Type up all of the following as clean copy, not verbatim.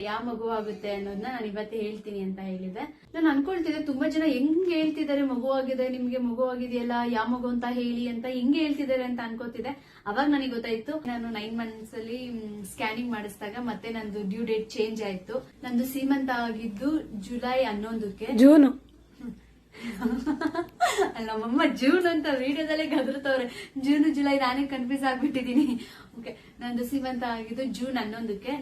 ಯಾವ ಮಗು ಆಗುತ್ತೆ ಅನ್ನೋದನ್ನ ನಾನು ಇವತ್ತು ಹೇಳ್ತೀನಿ ಅಂತ ಹೇಳಿದೆ. ನಾನು ಅನ್ಕೊಳ್ತಿದ್ದೆ ತುಂಬಾ ಜನ ಹೆಂಗ್ ಹೇಳ್ತಿದ್ದಾರೆ ಮಗು ಆಗಿದೆ, ನಿಮ್ಗೆ ಮಗು ಆಗಿದೆಯಲ್ಲ ಯಾವ ಮಗು ಅಂತ ಹೇಳಿ ಅಂತ ಹಿಂಗ್ ಹೇಳ್ತಿದ್ದಾರೆ ಅಂತ ಅನ್ಕೋತಿದ್ದೆ. ಅವಾಗ ನನಗೆ ಗೊತ್ತಾಯ್ತು, ನಾನು 9 months ಅಲ್ಲಿ ಸ್ಕ್ಯಾನಿಂಗ್ ಮಾಡಿಸಿದಾಗ ಮತ್ತೆ ನಂದು ಡ್ಯೂ ಡೇಟ್ ಚೇಂಜ್ ಆಯ್ತು. ನಂದು ಸೀಮಂತ ಆಗಿದ್ದು ಜುಲೈ 11ಕ್ಕೆ. ಜೂನು ನಮ್ಮಮ್ಮ ಜೂನ್ ಅಂತ ವಿಡಿಯೋದಲ್ಲೇ ಗದರ್ತವ್ರೆ. ಜೂನ್ ಜುಲೈ ನಾನೇ ಕನ್ಫ್ಯೂಸ್ ಆಗ್ಬಿಟ್ಟಿದೀನಿ. ಓಕೆ, ನಂದು ಸೀಮಂತ ಆಗಿದ್ದು ಜೂನ್ 11ಕ್ಕೆ.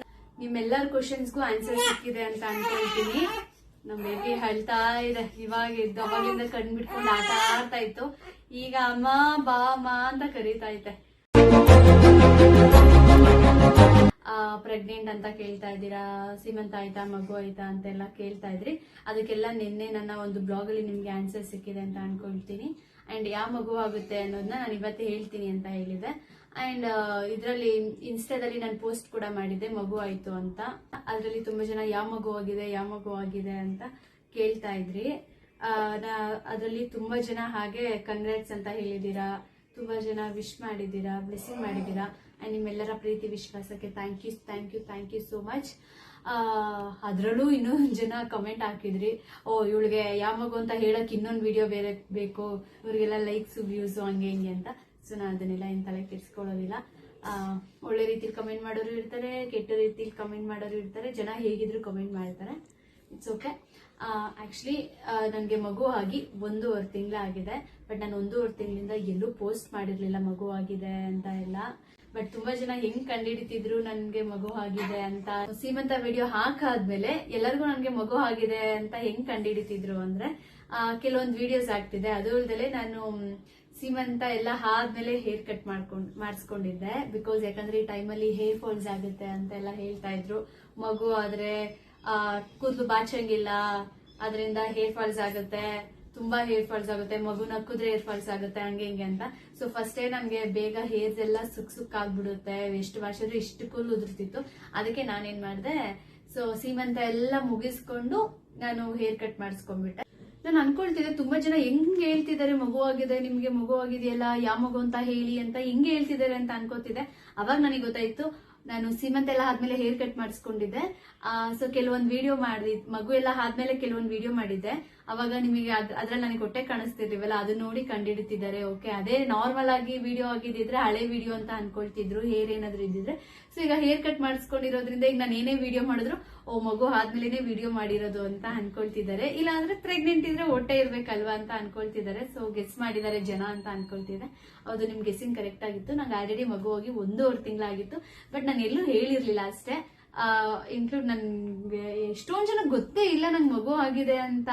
ನಿಮ್ಮೆಲ್ಲರ ಕ್ವಶನ್ಸ್ಗೂ ಆನ್ಸರ್ ಸಿಕ್ಕಿದೆ ಅಂತ ಅನ್ಕೊಳ್ತೀನಿ. ನಮ್ ಬೇಬಿ ಹೇಳ್ತಾ ಇದೆ, ಇವಾಗ ಇದ್ದು ಅವಾಗಿಂದ ಕಣ್ಬಿಟ್ಕೊಂಡು ಆಟ ಆಡ್ತಾ ಇತ್ತು. ಈಗ ಅಮ್ಮ ಬಾ ಅಮ್ಮ ಅಂತ ಕರೀತಾ ಐತೆ. ಪ್ರೆಗ್ನೆಂಟ್ ಅಂತ ಕೇಳ್ತಾ ಇದ್ದೀರಾ, ಸೀಮಂತ ಆಯ್ತಾ, ಮಗು ಆಯ್ತಾ ಅಂತೆಲ್ಲ ಕೇಳ್ತಾ ಇದ್ರಿ. ಅದಕ್ಕೆಲ್ಲ ನಿನ್ನೆ ನನ್ನ ಒಂದು ಬ್ಲಾಗ್ ಅಲ್ಲಿ ನಿಮ್ಗೆ ಆನ್ಸರ್ ಸಿಕ್ಕಿದೆ ಅಂತ ಅನ್ಕೊಳ್ತೀನಿ. ಅಂಡ್ ಯಾವ ಮಗು ಆಗುತ್ತೆ ಅನ್ನೋದನ್ನ ನಾನು ಇವತ್ತು ಹೇಳ್ತೀನಿ ಅಂತ ಹೇಳಿದೆ. ಅಂಡ್ ಇದರಲ್ಲಿ ಇನ್ಸ್ಟಾದಲ್ಲಿ ನಾನು ಪೋಸ್ಟ್ ಕೂಡ ಮಾಡಿದ್ದೆ, ಮಗು ಆಯ್ತು ಅಂತ. ಅದ್ರಲ್ಲಿ ತುಂಬಾ ಜನ ಯಾವ ಮಗು ಆಗಿದೆ ಅಂತ ಕೇಳ್ತಾ ಇದ್ರಿ. ಅದರಲ್ಲಿ ತುಂಬಾ ಜನ ಹಾಗೆ ಕಂಗ್ರಾಟ್ಸ್ ಅಂತ ಹೇಳಿದೀರಾ, ತುಂಬಾ ಜನ ವಿಶ್ ಮಾಡಿದೀರಾ, ಬ್ಲೆಸ್ಸಿಂಗ್ ಮಾಡಿದೀರಾ. ಅಂಡ್ ನಿಮ್ಮೆಲ್ಲರ ಪ್ರೀತಿ ವಿಶ್ವಾಸಕ್ಕೆ ಥ್ಯಾಂಕ್ ಯು ಸೋ ಮಚ್. ಅದ್ರಲ್ಲೂ ಇನ್ನೊಂದು ಜನ ಕಮೆಂಟ್ ಹಾಕಿದ್ರಿ, ಓ ಇವಳಿಗೆ ಯಾವ ಮಗು ಅಂತ ಹೇಳಕ್ ಇನ್ನೊಂದು ವಿಡಿಯೋ ಬೇರೆ ಬೇಕು, ಇವ್ರಿಗೆಲ್ಲ ಲೈಕ್ಸ್ ವ್ಯೂಸ್ ಹಂಗೆ ಹಿಂಗೆ ಅಂತ. ಸೊ ನಾನು ಅದನ್ನೆಲ್ಲ ಏನ್ ತಲೆ ಕೆಡ್ಸ್ಕೊಳ್ಳೋದಿಲ್ಲ. ಒಳ್ಳೆ ರೀತಿಲಿ ಕಮೆಂಟ್ ಮಾಡೋರು ಇರ್ತಾರೆ, ಕೆಟ್ಟ ರೀತಿಲಿ ಕಮೆಂಟ್ ಮಾಡೋರು ಇರ್ತಾರೆ. ಜನ ಹೇಗಿದ್ರು ಕಮೆಂಟ್ ಮಾಡ್ತಾರೆ, ಇಟ್ಸ್ ಓಕೆ. ಆಕ್ಚುಲಿ ನನಗೆ ಮಗು ಆಗಿ 1.5 ತಿಂಗಳಾಗಿದೆ. ಬಟ್ ನಾನು 1.5 ತಿಂಗಳಿಂದ ಎಲ್ಲೂ ಪೋಸ್ಟ್ ಮಾಡಿರ್ಲಿಲ್ಲ ಮಗು ಆಗಿದೆ ಅಂತ ಎಲ್ಲ. ಬಟ್ ತುಂಬಾ ಜನ ಹೆಂಗ್ ಕಂಡಿಡಿತಿದ್ರು ನನ್ಗೆ ಮಗು ಆಗಿದೆ ಅಂತ. ಸೀಮಂತ ವಿಡಿಯೋ ಹಾಕಾದ್ಮೇಲೆ ಎಲ್ಲರಿಗೂ ನನ್ಗೆ ಮಗು ಆಗಿದೆ ಅಂತ ಹೆಂಗ್ ಕಂಡಿಡಿತಿದ್ರು ಅಂದ್ರೆ, ಕೆಲವೊಂದು ವಿಡಿಯೋಸ್ ಆಗ್ತಿದೆ. ಅದು ಅಲ್ದಲೆ ನಾನು ಸೀಮಂತ ಎಲ್ಲ ಆದ್ಮೇಲೆ ಹೇರ್ ಕಟ್ ಮಾಡಿಸ್ಕೊಂಡಿದ್ದೆ. ಬಿಕಾಸ್ ಯಾಕಂದ್ರೆ ಈ ಟೈಮಲ್ಲಿ ಹೇರ್ ಫಾಲ್ಸ್ ಆಗುತ್ತೆ ಅಂತ ಎಲ್ಲ ಹೇಳ್ತಾ ಇದ್ರು. ಮಗು ಆದ್ರೆ ಕೂದಲು ಬಾಚಂಗಿಲ್ಲ, ಅದರಿಂದ ಹೇರ್ ಫಾಲ್ಸ್ ಆಗುತ್ತೆ, ತುಂಬಾ ಹೇರ್ ಫಾಲ್ಸ್ ಆಗುತ್ತೆ, ಮಗು ನಕ್ಕುದ್ರೆ ಹೇರ್ ಫಾಲ್ಸ್ ಆಗುತ್ತೆ, ಹಂಗೆ ಹಿಂಗೆ ಅಂತ. ಸೊ ಫಸ್ಟೇ ನಮ್ಗೆ ಬೇಗ ಹೇರ್ಸ್ ಎಲ್ಲ ಸುಕ್ ಆಗ್ಬಿಡುತ್ತೆ, ಎಷ್ಟು ಬಾಚಿದ್ರು ಇಷ್ಟು ಕೂಲ್ ಉದುರ್ತಿತ್ತು. ಅದಕ್ಕೆ ನಾನೇನ್ ಮಾಡಿದೆ, ಸೊ ಸೀಮಂತ ಎಲ್ಲ ಮುಗಿಸ್ಕೊಂಡು ನಾನು ಹೇರ್ ಕಟ್ ಮಾಡಿಸ್ಕೊಂಡ್ಬಿಟ್ಟೆ. ನಾನು ಅನ್ಕೊಳ್ತಿದ್ದೆ ತುಂಬಾ ಜನ ಹೆಂಗ್ ಹೇಳ್ತಿದ್ದಾರೆ ಮಗು ಆಗಿದೆ, ನಿಮ್ಗೆ ಮಗು ಆಗಿದೆಯಲ್ಲ ಯಾವ ಮಗು ಅಂತ ಹೇಳಿ ಅಂತ ಹಿಂಗ್ ಹೇಳ್ತಿದ್ದಾರೆ ಅಂತ ಅನ್ಕೋತಿದ್ದೆ. ಅವಾಗ ನನಗೆ ಗೊತ್ತಾಯ್ತು, ನಾನು ಸೀಮಂತ ಎಲ್ಲ ಆದ್ಮೇಲೆ ಹೇರ್ ಕಟ್ ಮಾಡಿಸ್ಕೊಂಡಿದ್ದೆ. ಸೊ ಕೆಲವೊಂದು ವಿಡಿಯೋ ಮಗು ಎಲ್ಲ ಆದ್ಮೇಲೆ ಕೆಲವೊಂದು ವಿಡಿಯೋ ಮಾಡಿದ್ದೆ. ಅವಾಗ ನಿಮಗೆ ಅದ್ರಲ್ಲಿ ನನಗೆ ಹೊಟ್ಟೆ ಕಾಣಿಸ್ತಿರ್ಲಿವಲ್ಲ, ಅದನ್ನ ನೋಡಿ ಕಂಡಿಡ್ತಿದ್ದಾರೆ. ಓಕೆ, ಅದೇ ನಾರ್ಮಲ್ ಆಗಿ ವಿಡಿಯೋ ಆಗಿದ್ರೆ ಹಳೆ ವಿಡಿಯೋ ಅಂತ ಅನ್ಕೊಳ್ತಿದ್ರು, ಹೇರ್ ಏನಾದ್ರು ಇದ್ದಿದ್ರೆ. ಸೊ ಈಗ ಹೇರ್ ಕಟ್ ಮಾಡಿಸ್ಕೊಂಡಿರೋದ್ರಿಂದ ಈಗ ನಾನು ಏನೇ ವಿಡಿಯೋ ಮಾಡಿದ್ರು, ಓ ಮಗು ಆದ್ಮೇಲೆ ವಿಡಿಯೋ ಮಾಡಿರೋದು ಅಂತ ಅನ್ಕೊಳ್ತಿದ್ದಾರೆ. ಇಲ್ಲ ಅಂದ್ರೆ ಪ್ರೆಗ್ನೆಂಟ್ ಇದ್ರೆ ಹೊಟ್ಟೆ ಇರ್ಬೇಕಲ್ವಾ ಅಂತ ಅನ್ಕೊಳ್ತಿದ್ದಾರೆ. ಸೊ ಗೆಸ್ ಮಾಡಿದ್ದಾರೆ ಜನ ಅಂತ ಅನ್ಕೊಳ್ತಿದ್ದಾರೆ. ಹೌದು, ನಿಮ್ ಗೆಸ್ಸಿಂಗ್ ಕರೆಕ್ಟ್ ಆಗಿತ್ತು. ನಂಗೆ ಆಲ್ರೆಡಿ ಮಗು ಹೋಗಿ 1.5 ತಿಂಗಳಾಗಿತ್ತು. ಬಟ್ ನಾನು ಎಲ್ಲೂ ಹೇಳಿರ್ಲಿಲ್ಲ ಅಷ್ಟೇ. ಇನ್ಕ್ಲೂಡ್ ನನ್ಗೆ ಎಷ್ಟೊಂದ್ ಜನ ಗೊತ್ತೇ ಇಲ್ಲ ನಂಗೆ ಮಗು ಆಗಿದೆ ಅಂತ.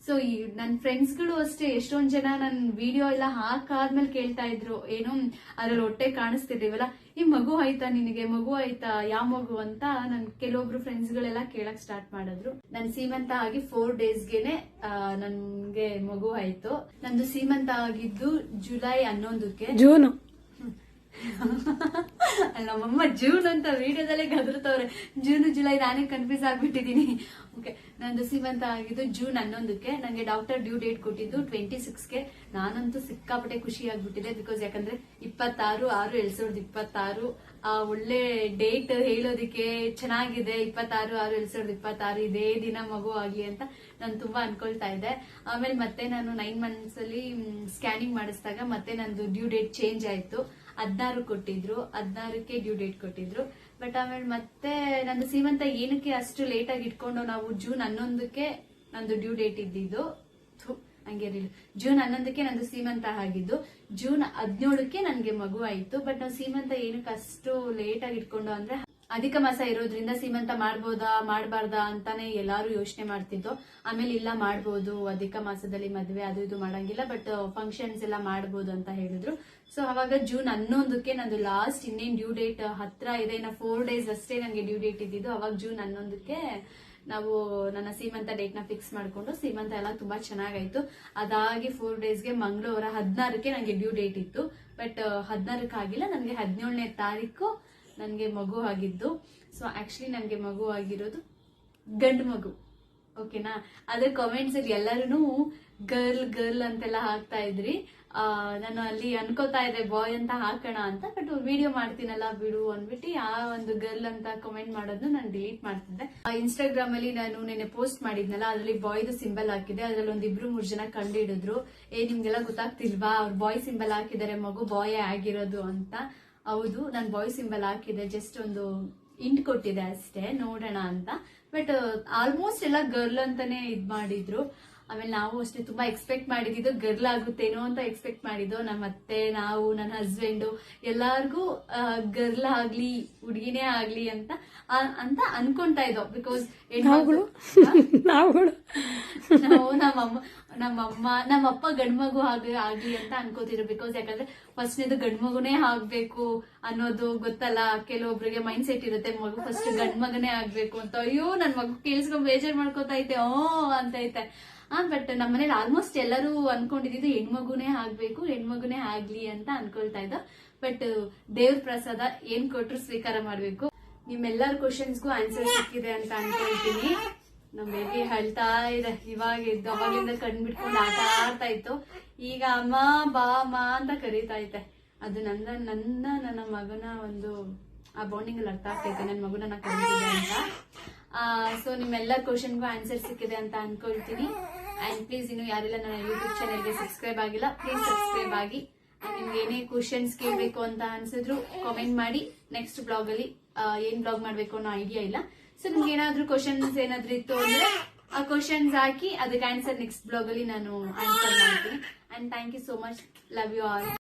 ಸೊ ಈ ನನ್ನ ಫ್ರೆಂಡ್ಸ್ಗಳು ಅಷ್ಟೇ ಎಷ್ಟೊಂದ್ ಜನ ನನ್ ವಿಡಿಯೋ ಎಲ್ಲ ಹಾಕಾದ್ಮೇಲೆ ಕೇಳ್ತಾ ಇದ್ರು, ಏನು ಅದ್ರಲ್ಲಿ ಹೊಟ್ಟೆ ಕಾಣಿಸ್ತಿದ್ದೀವಲ್ಲ, ಈ ಮಗು ಆಯ್ತಾ ನಿನಗೆ, ಮಗು ಆಯ್ತಾ, ಯಾವ ಮಗು ಅಂತ ನನ್ ಕೆಲವೊಬ್ರು ಫ್ರೆಂಡ್ಸ್ಗಳೆಲ್ಲ ಕೇಳಕ್ ಸ್ಟಾರ್ಟ್ ಮಾಡಿದ್ರು. ನನ್ ಸೀಮಂತ ಆಗಿ 4 daysಗೆನೆ ನನ್ಗೆ ಮಗು ಆಯ್ತು. ನಂದು ಸೀಮಂತ ಆಗಿದ್ದು ಜುಲೈ 11ಕ್ಕೆ. ಜೂನು ನಮ್ಮಮ್ಮ ಜೂನ್ ಅಂತ ವಿಡಿಯೋದಲ್ಲೇ ಗದರ್ತವ್ರೆ. ಜೂನ್ ಜುಲೈ ನಾನೇ ಕನ್ಫ್ಯೂಸ್ ಆಗ್ಬಿಟ್ಟಿದೀನಿ. ಓಕೆ, ನಂದು ಸೀಮಂತ ಆಗಿದ್ದು ಜೂನ್ 11ಕ್ಕೆ. ನಂಗೆ ಡಾಕ್ಟರ್ ಡ್ಯೂ ಡೇಟ್ ಕೊಟ್ಟಿದ್ದು 26ಗೆ. ನಾನಂತೂ ಸಿಕ್ಕಾಪಟ್ಟೆ ಖುಷಿ ಆಗ್ಬಿಟ್ಟಿದೆ. ಬಿಕಾಸ್ ಯಾಕಂದ್ರೆ 26/6/2026 ಒಳ್ಳೆ ಡೇಟ್ ಹೇಳೋದಿಕ್ಕೆ ಚೆನ್ನಾಗಿದೆ. 26/6/2026 ಇದೇ ದಿನ ಮಗು ಆಗ್ಲಿ ಅಂತ ನಾನು ತುಂಬಾ ಅನ್ಕೊಳ್ತಾ ಇದ್ದೆ. ಆಮೇಲೆ ಮತ್ತೆ ನಾನು 9 months ಅಲ್ಲಿ ಸ್ಕ್ಯಾನಿಂಗ್ ಮಾಡಿಸಿದಾಗ ಮತ್ತೆ ನಂದು ಡ್ಯೂ ಡೇಟ್ ಚೇಂಜ್ ಆಯ್ತು. 16 ಕೊಟ್ಟಿದ್ರು, 16ಕ್ಕೆ ಡ್ಯೂ ಡೇಟ್ ಕೊಟ್ಟಿದ್ರು. ಬಟ್ ಆಮೇಲೆ ಮತ್ತೆ ನಂದು ಸೀಮಂತ ಏನಕ್ಕೆ ಅಷ್ಟು ಲೇಟ್ ಆಗಿ ಇಟ್ಕೊಂಡು ನಾವು ಜೂನ್ 11ಕ್ಕೆ ನಂದು ಡ್ಯೂ ಡೇಟ್ ಇದ್ದಿದ್ದು. ಹಂಗೆ ಜೂನ್ 11ಕ್ಕೆ ನಂದು ಸೀಮಂತ ಆಗಿದ್ದು. ಜೂನ್ 17ಕ್ಕೆ ನನ್ಗೆ ಮಗು ಆಯ್ತು. ಬಟ್ ನಾವು ಸೀಮಂತ ಏನಕ್ಕೆ ಅಷ್ಟು ಲೇಟ್ ಆಗಿ ಇಟ್ಕೊಂಡು ಅಂದ್ರೆ, ಅಧಿಕ ಮಾಸ ಇರೋದ್ರಿಂದ ಸೀಮಂತ ಮಾಡ್ಬೋದಾ ಮಾಡಬಾರ್ದಾ ಅಂತಾನೆ ಎಲ್ಲಾರು ಯೋಚನೆ ಮಾಡ್ತಿದ್ದು. ಆಮೇಲೆ ಇಲ್ಲ ಮಾಡ್ಬೋದು, ಅಧಿಕ ಮಾಸದಲ್ಲಿ ಮದ್ವೆ ಅದು ಇದು ಮಾಡಂಗಿಲ್ಲ, ಬಟ್ ಫಂಕ್ಷನ್ಸ್ ಎಲ್ಲ ಮಾಡ್ಬೋದು ಅಂತ ಹೇಳಿದ್ರು. ಸೊ ಅವಾಗ ಜೂನ್ 11ಕ್ಕೆ ನಂದು ಲಾಸ್ಟ್ ಇನ್ನೇನ್ ಡ್ಯೂ ಡೇಟ್ ಹತ್ರ ಇದೆ, ಇನ್ನ 4 days ಅಷ್ಟೇ ನಂಗೆ ಡ್ಯೂ ಡೇಟ್ ಇದ್ದಿದ್ದು. ಅವಾಗ ಜೂನ್ 11ಕ್ಕೆ ನಾವು ನನ್ನ ಸೀಮಂತ ಡೇಟ್ ನ ಫಿಕ್ಸ್ ಮಾಡ್ಕೊಂಡು ಸೀಮಂತ ಎಲ್ಲ ತುಂಬಾ ಚೆನ್ನಾಗಾಯ್ತು. ಅದಾಗಿ 4 daysಗೆ ಮಂಗಳವಾರ 16ಕ್ಕೆ ನಂಗೆ ಡ್ಯೂ ಡೇಟ್ ಇತ್ತು. ಬಟ್ 16ಕ್ಕೆ ಆಗಿಲ್ಲ, ನನಗೆ 17ನೇ ತಾರೀಕು ನನ್ಗೆ ಮಗು ಆಗಿದ್ದು. ಸೊ ಆಕ್ಚುಲಿ ನನ್ಗೆ ಮಗು ಆಗಿರೋದು ಗಂಡು ಮಗು. ಓಕೆನಾ? ಅದ್ರ ಕಾಮೆಂಟ್ಸ್ ಅಲ್ಲಿ ಎಲ್ಲರೂ ಗರ್ಲ್ ಅಂತೆಲ್ಲ ಹಾಕ್ತಾ ಇದ್ರಿ. ನಾನು ಅಲ್ಲಿ ಅನ್ಕೋತಾ ಇದ್ದೆ ಬಾಯ್ ಅಂತ ಹಾಕೋಣ ಅಂತ, ಬಟ್ ವಿಡಿಯೋ ಮಾಡ್ತೀನಲ್ಲ ಬಿಡು ಅಂದ್ಬಿಟ್ಟು ಆ ಒಂದು ಗರ್ಲ್ ಅಂತ ಕಮೆಂಟ್ ಮಾಡೋದನ್ನ ನಾನು ಡಿಲೀಟ್ ಮಾಡ್ತಿದ್ದೆ. ಇನ್ಸ್ಟಾಗ್ರಾಮ್ ಅಲ್ಲಿ ನಾನು ನೆನ್ನೆ ಪೋಸ್ಟ್ ಮಾಡಿದ್ನಲ್ಲ, ಅದ್ರಲ್ಲಿ ಬಾಯ್ದು ಸಿಂಬಲ್ ಹಾಕಿದೆ. ಅದ್ರಲ್ಲಿ ಒಂದ್ 2-3 ಜನ ಕಂಡು ಹಿಡಿದ್ರು, ನಿಮ್ಗೆಲ್ಲ ಗೊತ್ತಾಗ್ತಿಲ್ವಾ ಅವ್ರು ಬಾಯ್ ಸಿಂಬಲ್ ಹಾಕಿದ್ದಾರೆ, ಮಗು ಬಾಯೇ ಆಗಿರೋದು ಅಂತ. ಹೌದು, ನಾನು ಬಾಯ್ ಸಿಂಬಲ್ ಹಾಕಿದೆ, ಜಸ್ಟ್ ಒಂದು ಇಂಟ್ ಕೊಟ್ಟಿದೆ ಅಷ್ಟೇ, ನೋಡೋಣ ಅಂತ. ಬಟ್ ಆಲ್ಮೋಸ್ಟ್ ಎಲ್ಲ ಗರ್ಲ್ ಅಂತಾನೆ ಇದ್ ಮಾಡಿದ್ರು. ಆಮೇಲೆ ನಾವು ಅಷ್ಟೇ ತುಂಬಾ ಎಕ್ಸ್ಪೆಕ್ಟ್ ಮಾಡಿದ್ದು ಗರ್ಲ್ ಆಗುತ್ತೇನೋ ಅಂತ ಎಕ್ಸ್ಪೆಕ್ಟ್ ಮಾಡಿದ್ದು. ನಮ್ಮ ಅತ್ತೆ, ನಾವು, ನನ್ನ ಹಸ್ಬೆಂಡ್ ಎಲ್ಲಾರ್ಗು ಗರ್ಲ್ ಆಗ್ಲಿ ಹುಡುಗಿನೇ ಆಗ್ಲಿ ಅಂತ ಅನ್ಕೊಂತಾ ಇದ್ದೋ. ಬಿಕಾಸ್ ನಾವು ನಮ್ಮಪ್ಪ ಗಂಡ್ಮಗು ಆಗ್ಲಿ ಅಂತ ಅನ್ಕೋತಿದ್ರು. ಬಿಕಾಸ್ ಯಾಕಂದ್ರೆ ಫಸ್ಟ್ನೇದು ಗಂಡ್ಮಗುನೇ ಆಗ್ಬೇಕು ಅನ್ನೋದು ಗೊತ್ತಲ್ಲ, ಕೆಲವೊಬ್ರಿಗೆ ಮೈಂಡ್ ಸೆಟ್ ಇರುತ್ತೆ, ಮಗು ಫಸ್ಟ್ ಗಂಡ್ಮಗನೇ ಆಗ್ಬೇಕು ಅಂತ. ಅಯ್ಯೋ ನನ್ ಮಗು ಕೇಳಿಸ್ಕೊಂಡ್ ಬೇಜಾರ್ ಮಾಡ್ಕೋತಾ ಐತೆ ಅಂತ ಐತೆ. ಬಟ್ ನಮ್ಮನೇಲಿ ಆಲ್ಮೋಸ್ಟ್ ಎಲ್ಲರೂ ಅನ್ಕೊಂಡಿದ್ದು ಹೆಣ್ಮಗುನೇ ಆಗ್ಬೇಕು, ಹೆಣ್ಮಗುನೇ ಆಗ್ಲಿ ಅಂತ ಅನ್ಕೊಳ್ತಾ ಇದ್ದ. ಬಟ್ ದೇವ್ರ ಪ್ರಸಾದ ಏನ್ ಕೊಟ್ರು ಸ್ವೀಕಾರ ಮಾಡ್ಬೇಕು. ನಿಮ್ಮೆಲ್ಲರ ಕ್ವಶನ್ಸ್ಗೂ ಆನ್ಸರ್ ಸಿಕ್ಕಿದೆ ಅಂತ ಅನ್ಕೊಳ್ತೀನಿ. ನಮ್ ಬೇಬಿ ಹೇಳ್ತಾ ಇದೆ, ಇವಾಗ ಇದ್ದು ಅವಾಗಿಂದ ಕಣ್ಬಿಟ್ಕೊಂಡು ಆಟ ಆಡ್ತಾ ಇತ್ತು. ಈಗ ಅಮ್ಮ ಬಾ ಅಮ್ಮ ಅಂತ ಕರೀತಾ ಐತೆ. ಅದು ನನ್ನ ಮಗನ ಒಂದು ಆ ಬಾಂಡಿಂಗ್ ಅಲ್ಲಿ ಅರ್ಥ ಆಗ್ತೈತೆ, ನನ್ನ ಮಗುನ ಕರೀತಿದೆ ಅಂತ. ಸೊ ನಿಮ್ಮೆಲ್ಲ ಕ್ವಶನ್ಗೂ ಆನ್ಸರ್ ಸಿಕ್ಕಿದೆ ಅಂತ ಅನ್ಕೊಳ್ತೀನಿ. ಅಂಡ್ ಪ್ಲೀಸ್ ಇನ್ನು ಯಾರೆಲ್ಲ ನನ್ನ ಯೂಟ್ಯೂಬ್ ಚಾನೆಲ್ಗೆ ಸಬ್ಸ್ಕ್ರೈಬ್ ಆಗಿಲ್ಲ, ಪ್ಲೀಸ್ ಸಬ್ಸ್ಕ್ರೈಬ್ ಆಗಿ. ನಿಮ್ಗೆ ಏನೇ ಕ್ವಶನ್ಸ್ ಕೇಳಬೇಕು ಅಂತ ಅನ್ಸಿದ್ರು ಕಾಮೆಂಟ್ ಮಾಡಿ. ನೆಕ್ಸ್ಟ್ ಬ್ಲಾಗ್ ಅಲ್ಲಿ ಏನ್ ಬ್ಲಾಗ್ ಮಾಡ್ಬೇಕು ಅನ್ನೋ ಐಡಿಯಾ ಇಲ್ಲ. ಸೊ ನಿಮ್ಗೆ ಏನಾದ್ರು ಕ್ವಶನ್ಸ್ ಏನಾದ್ರು ಇತ್ತು ಅಂದ್ರೆ ಆ ಕ್ವಶನ್ಸ್ ಹಾಕಿ ಅದಕ್ಕೆ ಆನ್ಸರ್ ನೆಕ್ಸ್ಟ್ ಬ್ಲಾಗ್ ಅಲ್ಲಿ ನಾನು ಆನ್ಸರ್ ಮಾಡ್ತೀನಿ. And thank you so much, love you all.